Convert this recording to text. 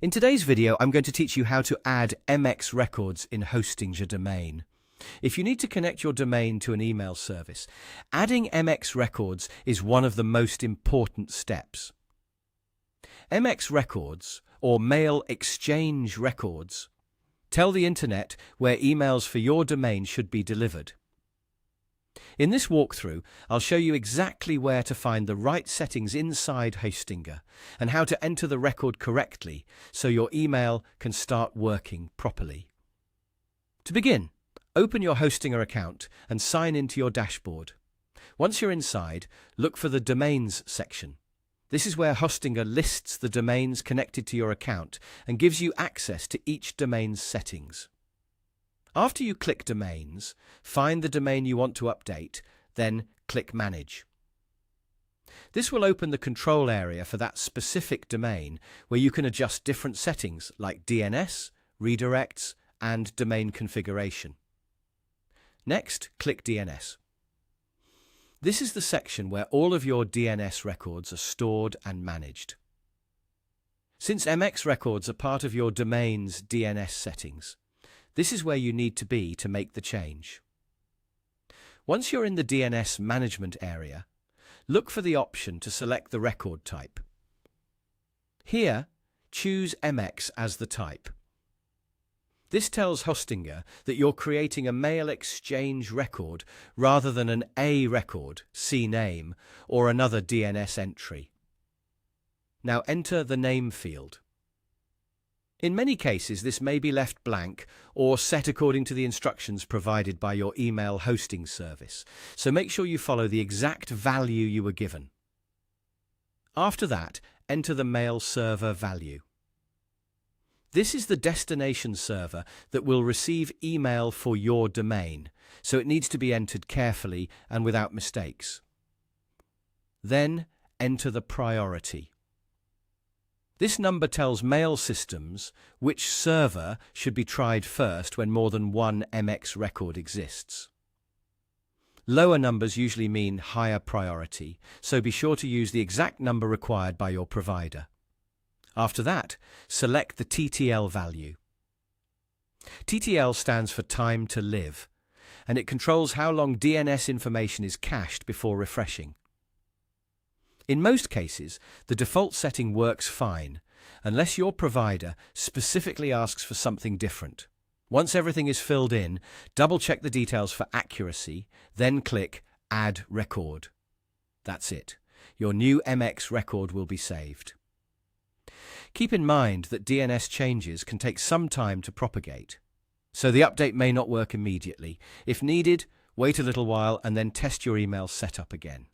In today's video, I'm going to teach you how to add MX records in Hostinger domain. If you need to connect your domain to an email service, adding MX records is one of the most important steps. MX records, or mail exchange records, tell the internet where emails for your domain should be delivered. In this walkthrough, I'll show you exactly where to find the right settings inside Hostinger and how to enter the record correctly so your email can start working properly. To begin, open your Hostinger account and sign into your dashboard. Once you're inside, look for the Domains section. This is where Hostinger lists the domains connected to your account and gives you access to each domain's settings. After you click Domains, find the domain you want to update, then click Manage. This will open the control area for that specific domain where you can adjust different settings like DNS, redirects, and domain configuration. Next, click DNS. This is the section where all of your DNS records are stored and managed. Since MX records are part of your domain's DNS settings, this is where you need to be to make the change. Once you're in the DNS management area, look for the option to select the record type. Here, choose MX as the type. This tells Hostinger that you're creating a mail exchange record rather than an A record, see name, or another DNS entry. Now enter the name field. In many cases, this may be left blank or set according to the instructions provided by your email hosting service, so make sure you follow the exact value you were given. After that, enter the mail server value. This is the destination server that will receive email for your domain, so it needs to be entered carefully and without mistakes. Then, enter the priority. This number tells mail systems which server should be tried first when more than one MX record exists. Lower numbers usually mean higher priority, so be sure to use the exact number required by your provider. After that, select the TTL value. TTL stands for time to live, and it controls how long DNS information is cached before refreshing. In most cases, the default setting works fine, unless your provider specifically asks for something different. Once everything is filled in, double-check the details for accuracy, then click Add Record. That's it. Your new MX record will be saved. Keep in mind that DNS changes can take some time to propagate, so the update may not work immediately. If needed, wait a little while and then test your email setup again.